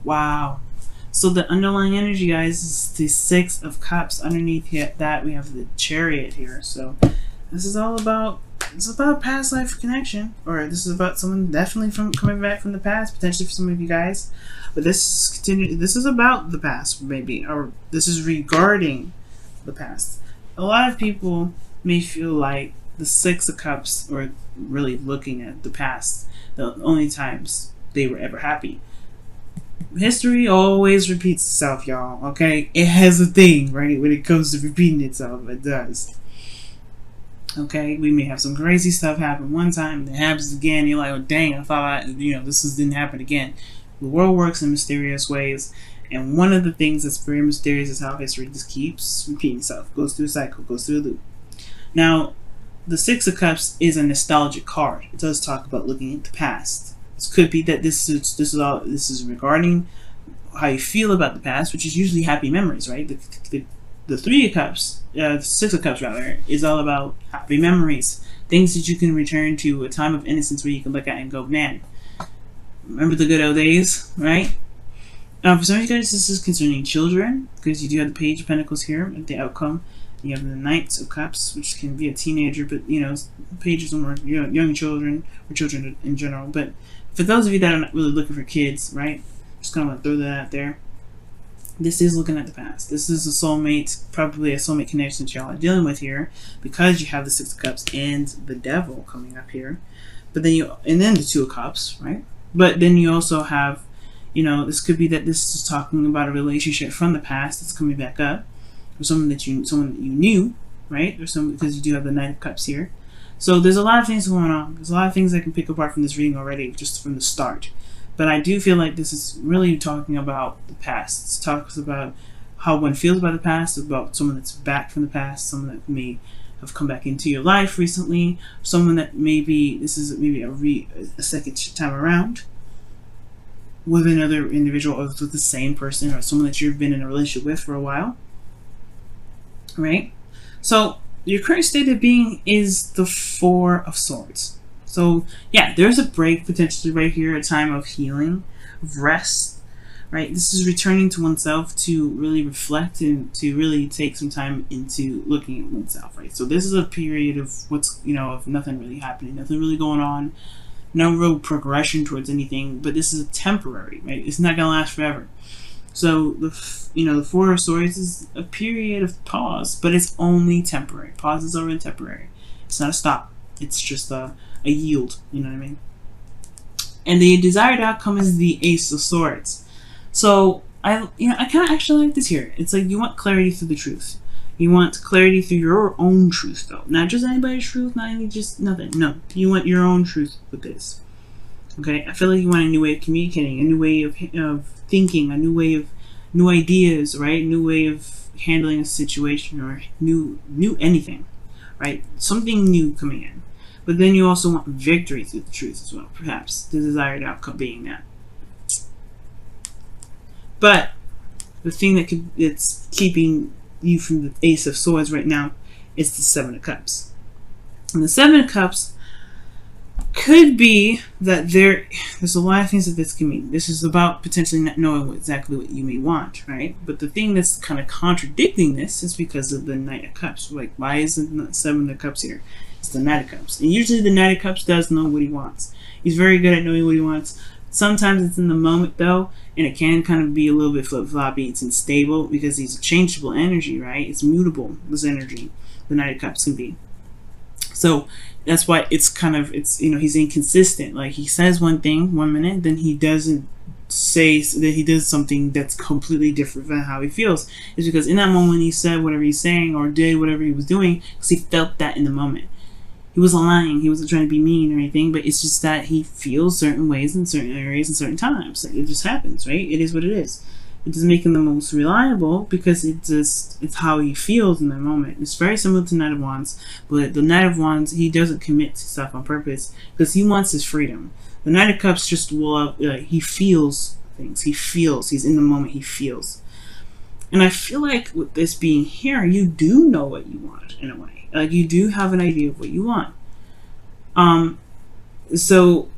Wow. So the underlying energy, guys, is the Six of Cups. Underneath that, we have the Chariot here. So this is all about, it's about past life connection, or this is about someone definitely from coming back from the past, potentially for some of you guys. But this is about the past, maybe, or this is regarding the past. A lot of people may feel like the Six of Cups, or really looking at the past, the only times they were ever happy. History always repeats itself, y'all, okay? It has a thing, right? When it comes to repeating itself, it does. Okay, we may have some crazy stuff happen one time, it happens again, you're like, oh dang, I thought this didn't happen again. The world works in mysterious ways, and one of the things that's very mysterious is how history just keeps repeating itself, goes through a cycle, goes through a loop. Now, the Six of Cups is a nostalgic card. It does talk about looking at the past. This could be that this is regarding how you feel about the past, which is usually happy memories, right? The Three of Cups, the Six of Cups rather, is all about happy memories, things that you can return to, a time of innocence where you can look at and go, man, remember the good old days, right? For some of you guys, this is concerning children, because you do have the Page of Pentacles here at the outcome. You have the Knights of Cups, which can be a teenager, but pages are more young children, or children in general. But for those of you that are not really looking for kids, right? Just kind of want to throw that out there. This is looking at the past. This is a soulmate, probably a soulmate connection that y'all are dealing with here, because you have the Six of Cups and the Devil coming up here. But then then the Two of Cups, right? But then you also have, this could be that this is talking about a relationship from the past that's coming back up, or someone that you knew, right? Or because you do have the Knight of Cups here. So there's a lot of things going on. There's a lot of things I can pick apart from this reading already, just from the start. But I do feel like this is really talking about the past. It talks about how one feels about the past, about someone that's back from the past, someone that may have come back into your life recently, someone that this is maybe a second time around with another individual, or with the same person, or someone that you've been in a relationship with for a while, right? So your current state of being is the Four of Swords. So yeah, there's a break potentially right here, a time of healing, of rest, right? This is returning to oneself to really reflect and to really take some time into looking at oneself, right? So this is a period of of nothing really happening, nothing really going on, no real progression towards anything, but this is a temporary, right? It's not gonna last forever. So the Four of Swords is a period of pause, but it's only temporary. Pauses are only temporary. It's not a stop. It's just a yield. You know what I mean? And the desired outcome is the Ace of Swords. So I kind of actually like this here. It's like you want clarity through the truth. You want clarity through your own truth, though, not just anybody's truth, just nothing. No, you want your own truth with this. Okay, I feel like you want a new way of communicating, a new way of thinking, a new way of new ideas, right? New way of handling a situation, or new anything, right? Something new coming in. But then you also want victory through the truth as well, perhaps the desired outcome being that. But the thing that's keeping you from the Ace of Swords right now is the Seven of Cups. And the Seven of Cups could be that there's a lot of things that this can mean. This is about potentially not knowing exactly what you may want, right? But the thing that's kind of contradicting this is because of the Knight of Cups. Like, why isn't the Seven of Cups here? It's the Knight of Cups. And usually the Knight of Cups does know what he wants. He's very good at knowing what he wants. Sometimes it's in the moment, though, and it can kind of be a little bit flip-floppy. It's unstable because he's a changeable energy, right? It's mutable, this energy. The Knight of Cups can be. So that's why he's inconsistent. Like, he says one thing one minute, then he doesn't say that he does something that's completely different from how he feels. It's because in that moment he said whatever he's saying or did whatever he was doing because he felt that in the moment. He wasn't lying. He wasn't trying to be mean or anything, but it's just that he feels certain ways in certain areas and certain times. Like, it just happens, right? It is what it is. It doesn't make him the most reliable because it's how he feels in that moment. It's very similar to Knight of Wands, but the Knight of Wands, he doesn't commit to stuff on purpose because he wants his freedom. The Knight of Cups just he feels things. He feels. He's in the moment. He feels. And I feel like with this being here, you do know what you want in a way. Like, you do have an idea of what you want. So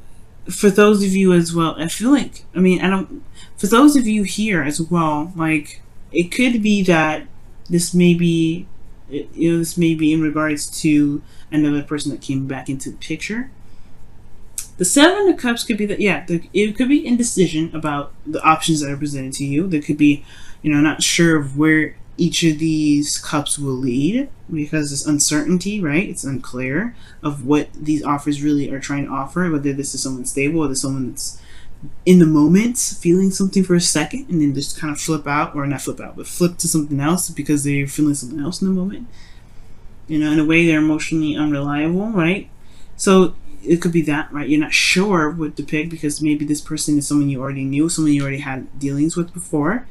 for those of you as well, I feel like, I mean, I don't, for those of you here as well, like, it could be that this may be, this may be in regards to another person that came back into the picture. The Seven of Cups could be that, yeah, it could be indecision about the options that are presented to you. There could be, not sure of where each of these cups will lead because there's uncertainty, right? It's unclear of what these offers really are trying to offer, whether this is someone stable or there's someone that's in the moment feeling something for a second and then just kind of flip out, or not flip out, but flip to something else because they're feeling something else in the moment. In a way, they're emotionally unreliable, right? So it could be that, right? You're not sure what to pick because maybe this person is someone you already knew, someone you already had dealings with before,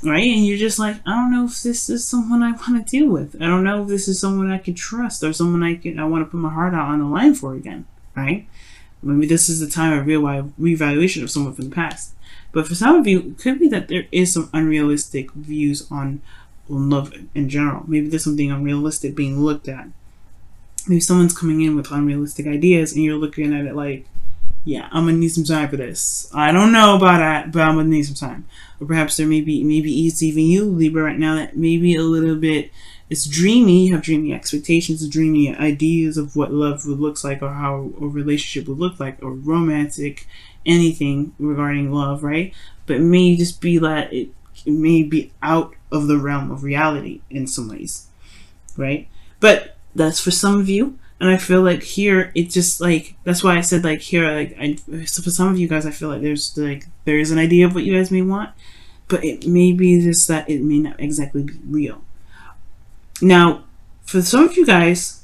right? And you're just like, I don't know if this is someone I want to deal with. I don't know if this is someone I can trust or someone I want to put my heart out on the line for again, right? Maybe this is the time of reevaluation of someone from the past. But for some of you, it could be that there is some unrealistic views on love in general. Maybe there's something unrealistic being looked at. Maybe someone's coming in with unrealistic ideas and you're looking at it like, yeah, I'm gonna need some time for this. I don't know about that, but I'm gonna need some time. Or perhaps there maybe it's even you, Libra, right now, that maybe a little bit, it's dreamy. You have dreamy expectations, dreamy ideas of what love would look like, or how a relationship would look like, or romantic, anything regarding love, right? But it may just be that it may be out of the realm of reality in some ways, right? But that's for some of you. And I feel like here, it just like, that's why I said like here, like so for some of you guys, I feel like there is an idea of what you guys may want, but it may be just that it may not exactly be real. Now, for some of you guys,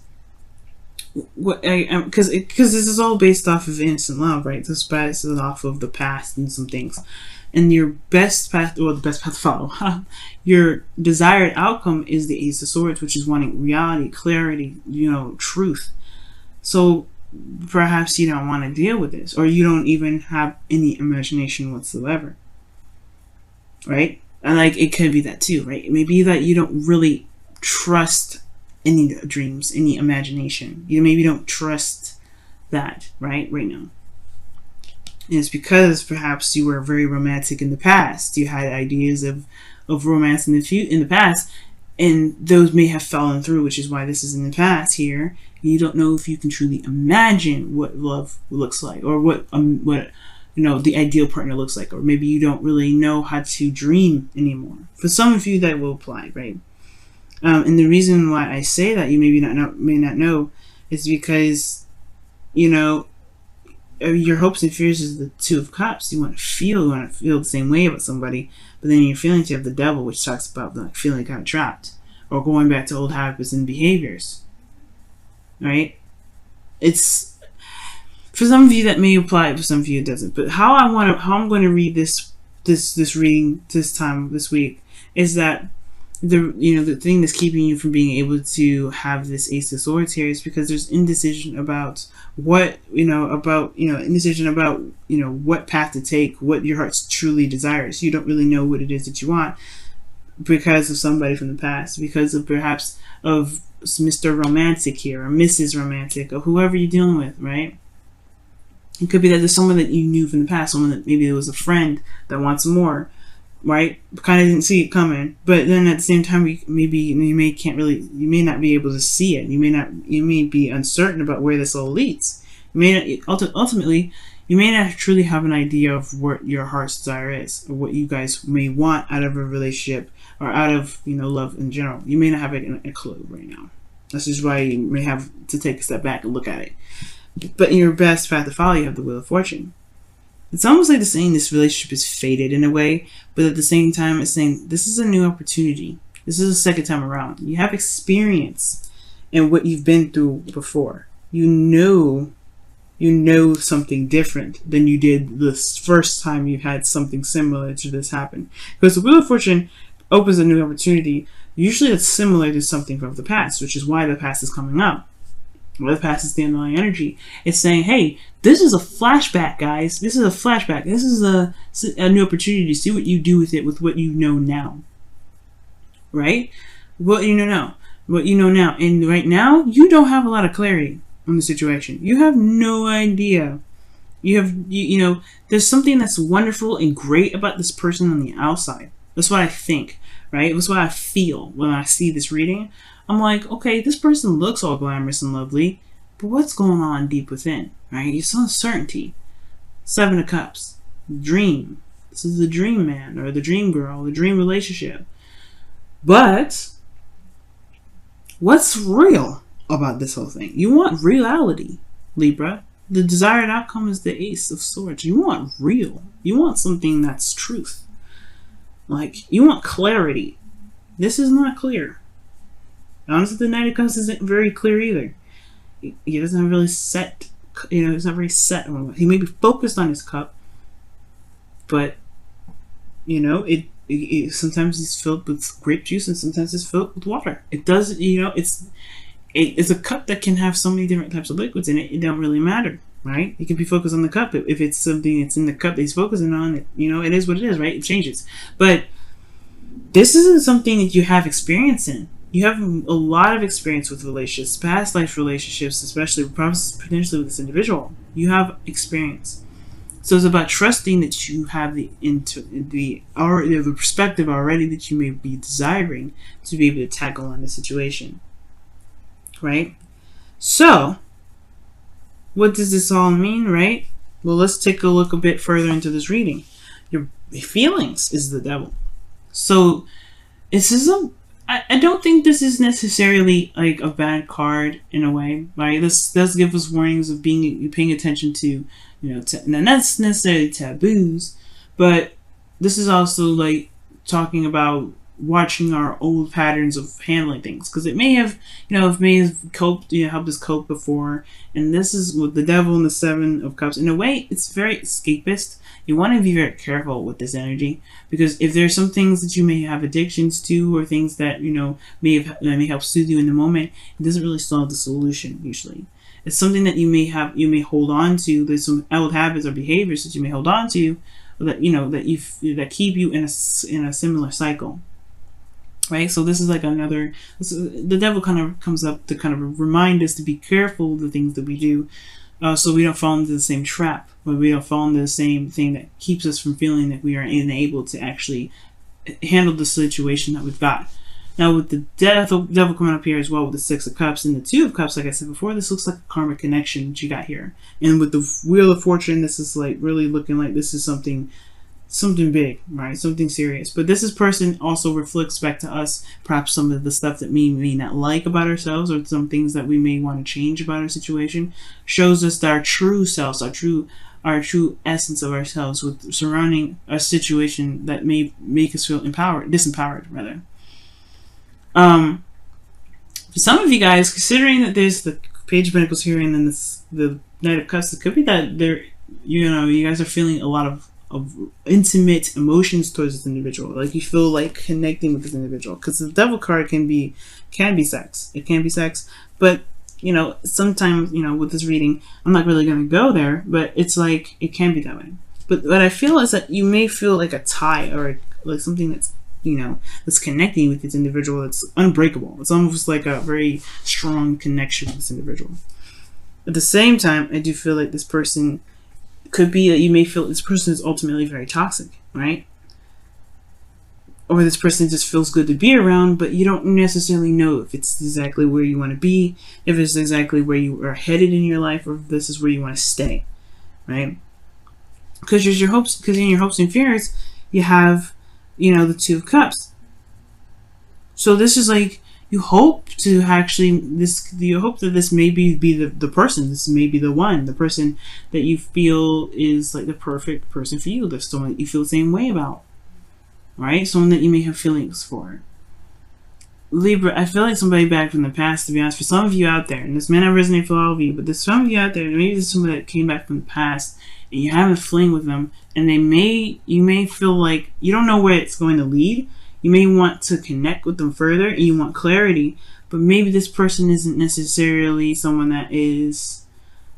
because this is all based off of innocent love, right? This is off of the past and some things. And your best path, or the best path to follow, your desired outcome is the Ace of Swords, which is wanting reality, clarity, truth. So perhaps you don't want to deal with this, or you don't even have any imagination whatsoever, right? And like, it could be that too, right? It may be that you don't really trust any dreams, any imagination. You maybe don't trust that, right now. And it's because perhaps you were very romantic in the past. You had ideas of romance in the past, and those may have fallen through, which is why this is in the past here. You don't know if you can truly imagine what love looks like, or what the ideal partner looks like, or maybe you don't really know how to dream anymore. For some of you, that will apply, right? And the reason why I say that you may not know is because, your hopes and fears is the Two of Cups. You want to feel the same way about somebody, but then in your feelings you have the Devil, which talks about like feeling kind of trapped or going back to old habits and behaviors. Right? It's for some of you that may apply, for some of you it doesn't. But how I'm going to read this reading this week is that the thing that's keeping you from being able to have this Ace of Swords here is because there's indecision about what indecision about what path to take, what your heart truly desires. You don't really know what it is that you want because of somebody from the past, because of perhaps of Mr. Romantic here, or Mrs. Romantic, or whoever you're dealing with, right? It could be that there's someone that you knew from the past, someone that maybe it was a friend that wants more, right? Kind of didn't see it coming, but then at the same time, you may not be able to see it. You may be uncertain about where this all leads. Ultimately, you may not truly have an idea of what your heart's desire is, or what you guys may want out of a relationship, or out of love in general. You may not have a clue right now. This is why you may have to take a step back and look at it. But in your best path to follow, you have the Wheel of Fortune. It's almost like saying this relationship is fated in a way, but at the same time, it's saying this is a new opportunity. This is the second time around. You have experience in what you've been through before. You know something different than you did the first time you had something similar to this happen. Because the Wheel of Fortune opens a new opportunity. Usually it's similar to something from the past, which is why the past is coming up. Well, the past is the underlying energy. It's saying, hey, this is a flashback, guys. This is a flashback. This is a new opportunity to see what you do with it, with what you know now. Right? What you know now. What you know now. And right now, you don't have a lot of clarity on the situation. You have no idea You know, there's something that's wonderful and great about this person on the outside. That's what I think, right? That's what I feel when I see this reading. I'm like, okay, this person looks all glamorous and lovely, but what's going on deep within, right? It's uncertainty. 7 of Cups. Dream. This is the dream man or the dream girl, the dream relationship. But what's real about this whole thing? You want reality, Libra. The desired outcome is the Ace of Swords. You want real. You want something that's truth. Like, you want clarity. This is not clear. Honestly, the Knight of Cups isn't very clear either. He doesn't really set, you know, he's not very set on what. He may be focused on his cup, but, you know, it sometimes it's filled with grape juice and sometimes it's filled with water. It does, you know, it's a cup that can have so many different types of liquids in it. It don't really matter, right? It can be focused on the cup. If it's something that's in the cup that he's focusing on, you know, it is what it is, right? It changes. But this isn't something that you have experience in. You have a lot of experience with relationships, past life relationships, especially potentially with this individual. You have experience. So it's about trusting that you have the perspective already that you may be desiring to be able to tackle on the situation. Right? So, what does this all mean, right? Well, let's take a look a bit further into this reading. Your feelings is the devil. So, this is I don't think this is necessarily like a bad card in a way, right? This does give us warnings of paying attention to, you know, not necessarily taboos, but this is also like talking about watching our old patterns of handling things, because it may have, you know, coped, you know, helped us cope before. And this is with the devil and the 7 of Cups. In a way, it's very escapist. You want to be very careful with this energy, because if there's some things that you may have addictions to, or things that, you know, may help soothe you in the moment, it doesn't really solve the solution usually. It's something that you may hold on to. There's some old habits or behaviors that you may hold on to that, you know, that keep you in a similar cycle. Right, so this is like the devil kind of comes up to kind of remind us to be careful of the things that we do, so we don't fall into the same trap, or we don't fall into the same thing that keeps us from feeling that we are unable to actually handle the situation that we've got. Now, with the devil coming up here as well, with the 6 of Cups and the 2 of Cups, like I said before, this looks like a karmic connection that you got here. And with the Wheel of Fortune, this is like really looking like this is something big, right? Something serious. But this person also reflects back to us perhaps some of the stuff that we may not like about ourselves, or some things that we may want to change about our situation. Shows us our true selves, our true essence of ourselves, with surrounding a situation that may make us feel disempowered rather. For some of you guys, considering that there's the Page of Pentacles here and then the Knight of Cups, it could be that you guys are feeling a lot of intimate emotions towards this individual. Like, you feel like connecting with this individual, because the devil card can be sex. It can be sex, but, you know, sometimes, you know, with this reading, I'm not really going to go there, but it's like, it can be that way. But what I feel is that you may feel like a tie, or like something that's, you know, that's connecting with this individual that's unbreakable. It's almost like a very strong connection with this individual. At the same time, I do feel like this person could be that you may feel this person is ultimately very toxic, right? Or this person just feels good to be around, but you don't necessarily know if it's exactly where you want to be, if it's exactly where you are headed in your life, or if this is where you want to stay, right? Because in your hopes and fears, you have, you know, the 2 of Cups. So this is like, you hope to actually, you hope that this may be the person, this may be the person that you feel is like the perfect person for you. There's someone that you feel the same way about, right? Someone that you may have feelings for. Libra, I feel like somebody back from the past, to be honest. For some of you out there, and this may not resonate for all of you, but there's some of you out there, maybe there's somebody that came back from the past, and you have a fling with them, and you may feel like you don't know where it's going to lead. You may want to connect with them further, and you want clarity, but maybe this person isn't necessarily someone that is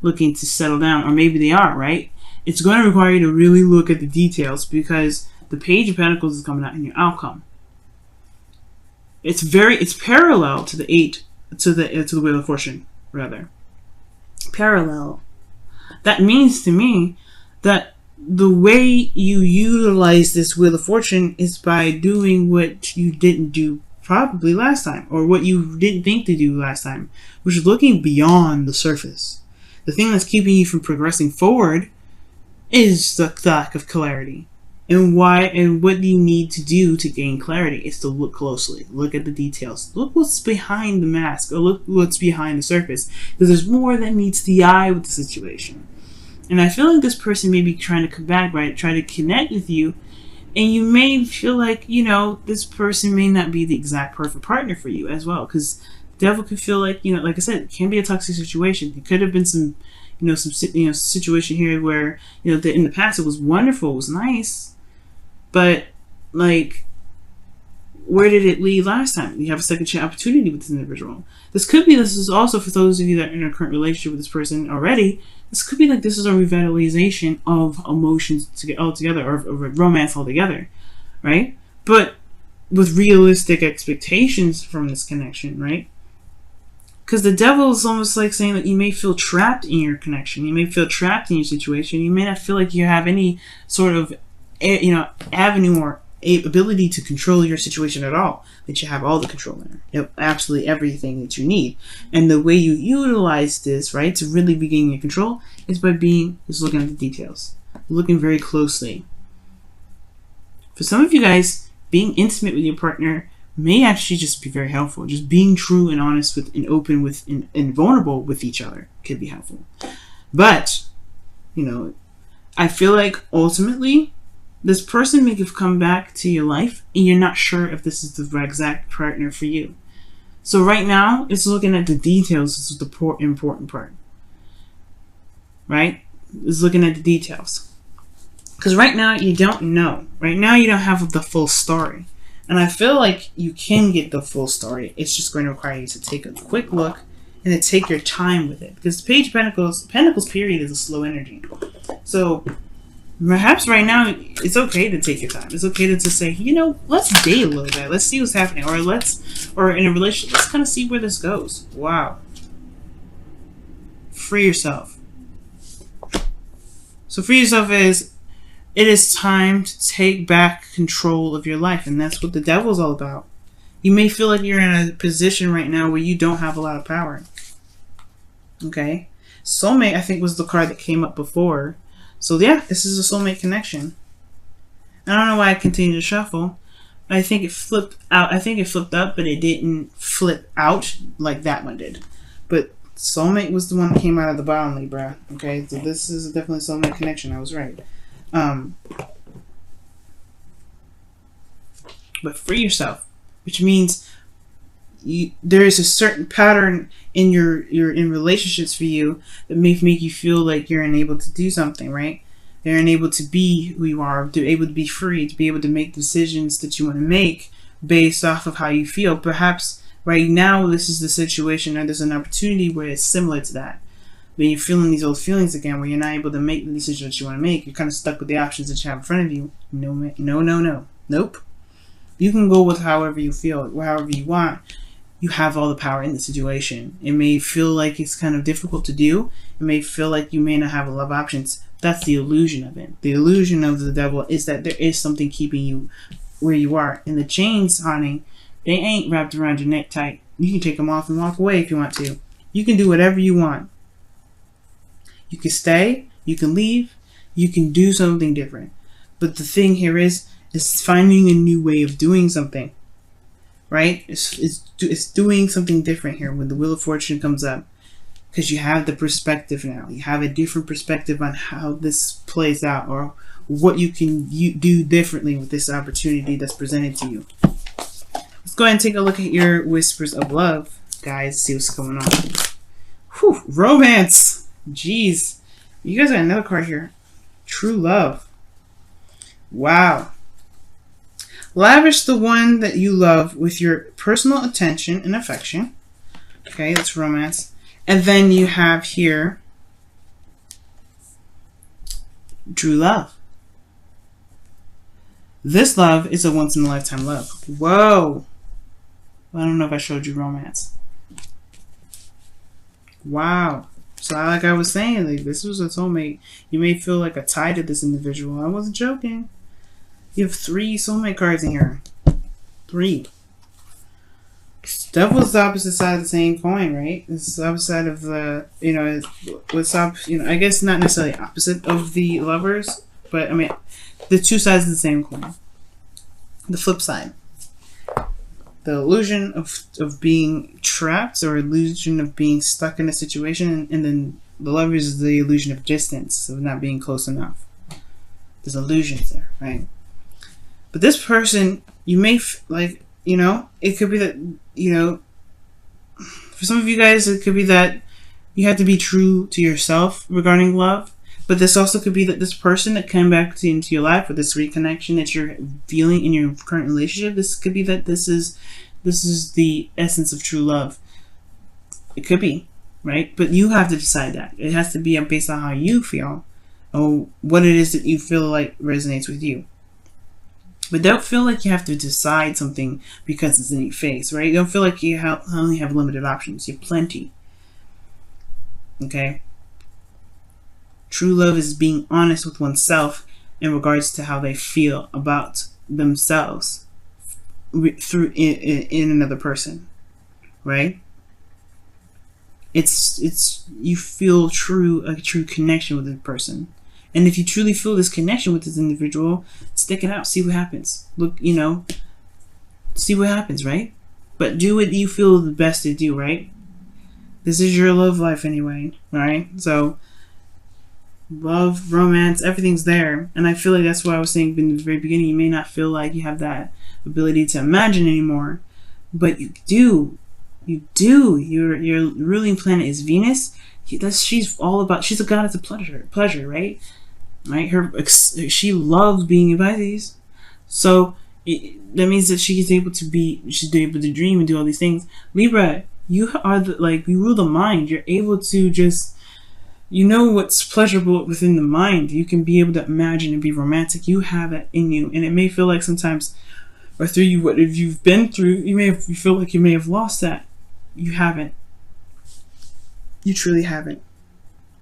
looking to settle down, or maybe they are, right? It's going to require you to really look at the details, because the Page of Pentacles is coming out in your outcome. It's parallel to the 8, to the Wheel of Fortune, rather. Parallel. that means to me that the way you utilize this Wheel of Fortune is by doing what you didn't do probably last time, or what you didn't think to do last time, which is looking beyond the surface. The thing that's keeping you from progressing forward is the lack of clarity. And what you need to do to gain clarity is to look closely, look at the details, look what's behind the mask, or look what's behind the surface, because there's more that meets the eye with the situation. And I feel like this person may be trying to come back, right? Try to connect with you, and you may feel like, this person may not be the exact perfect partner for you as well, because the devil could feel like, like I said, it can be a toxic situation. It could have been some situation here where, in the past it was wonderful, it was nice, but like, where did it lead last time? You have a second chance opportunity with this individual. This is also for those of you that are in a current relationship with this person already. This could be like this is a revitalization of emotions altogether, or romance altogether, right? But with realistic expectations from this connection, right? Because the devil is almost like saying that you may feel trapped in your connection. You may feel trapped in your situation. You may not feel like you have any sort of, avenue or ability to control your situation at all. That you have all the control in it. You have absolutely everything that you need. And the way you utilize this, right, to really regain your control is by looking at the details. Looking very closely. For some of you guys, being intimate with your partner may actually just be very helpful. Just being true and honest and open and vulnerable with each other could be helpful. But, I feel like ultimately, this person may have come back to your life and you're not sure if this is the exact partner for you. So right now, it's looking at the details. This is the important part. Right? It's looking at the details. Because right now, you don't know. Right now, you don't have the full story. And I feel like you can get the full story. It's just going to require you to take a quick look and to take your time with it. Because the Page of Pentacles period is a slow energy. So perhaps right now it's okay to take your time. It's okay to just say, let's date a little bit. Let's see what's happening. Or in a relationship, let's kind of see where this goes. Wow. Free yourself. So free yourself it is time to take back control of your life, and that's what the devil's all about. You may feel like you're in a position right now where you don't have a lot of power. Okay? Soulmate, I think, was the card that came up before. So yeah, this is a soulmate connection. I don't know why I continue to shuffle. I think it flipped out. I think it flipped up, but it didn't flip out like that one did. But soulmate was the one that came out of the bottom, Libra. Okay? So this is definitely a soulmate connection. I was right. But free yourself, which means there is a certain pattern in in relationships for you that may make you feel like you're unable to do something, right? You're unable to be who you are, to be able to be free, to be able to make decisions that you want to make based off of how you feel. Perhaps right now this is the situation, or there's an opportunity where it's similar to that. When you're feeling these old feelings again, where you're not able to make the decision that you want to make, you're kind of stuck with the options that you have in front of you. No. Nope. You can go with however you feel, however you want. You have all the power in the situation. It may feel like it's kind of difficult to do. It may feel like you may not have a lot of options. That's the illusion of it. The illusion of the devil is that there is something keeping you where you are. And the chains, honey, they ain't wrapped around your neck tight. You can take them off and walk away if you want to. You can do whatever you want. You can stay, you can leave, you can do something different. But the thing here is finding a new way of doing something, right? It's doing something different here when the Wheel of Fortune comes up, because you have the perspective now. You have a different perspective on how this plays out, or what you can do differently with this opportunity that's presented to you. Let's go ahead and take a look at your whispers of love, guys. See what's going on. Whew, romance. Jeez, you guys got another card here. True love. Wow. Lavish the one that you love with your personal attention and affection. Okay, that's romance. And then you have here true love. This love is a once-in-a-lifetime love. Whoa. I don't know if I showed you romance. Wow. So like I was saying, like this was a soulmate. You may feel like a tie to this individual. I wasn't joking. You have 3 soulmate cards in here. 3. Devil's the opposite side of the same coin, right? It's the opposite side of the, what's up, I guess not necessarily opposite of the lovers, but I mean, the 2 sides of the same coin. The flip side. The illusion of being trapped, or illusion of being stuck in a situation, and then the lovers is the illusion of distance, of not being close enough. There's illusions there, right? But this person, you may, it could be that, for some of you guys, it could be that you have to be true to yourself regarding love. But this also could be that this person that came back into your life, or this reconnection that you're feeling in your current relationship, this could be that this is the essence of true love. It could be, right? But you have to decide that. It has to be based on how you feel, or what it is that you feel like resonates with you. But don't feel like you have to decide something because it's in your face, right? Don't feel like you only have limited options. You have plenty. Okay? True love is being honest with oneself in regards to how they feel about themselves through in another person, right? It's you feel a true connection with a person. And if you truly feel this connection with this individual, stick it out. See what happens. Look, see what happens, right? But do what you feel the best to do, right? This is your love life anyway, right? So, love, romance, everything's there. And I feel like that's what I was saying in the very beginning. You may not feel like you have that ability to imagine anymore, but you do. You do. Your ruling planet is Venus. She's a goddess of pleasure, right? Right? She loves being in Pisces, so that means that she's able to dream and do all these things. Libra, you are you rule the mind. You're able to just, what's pleasurable within the mind. You can be able to imagine and be romantic. You have that in you, and it may feel like sometimes, or through you, what if you've been through, you feel like you may have lost that. You haven't. You truly haven't.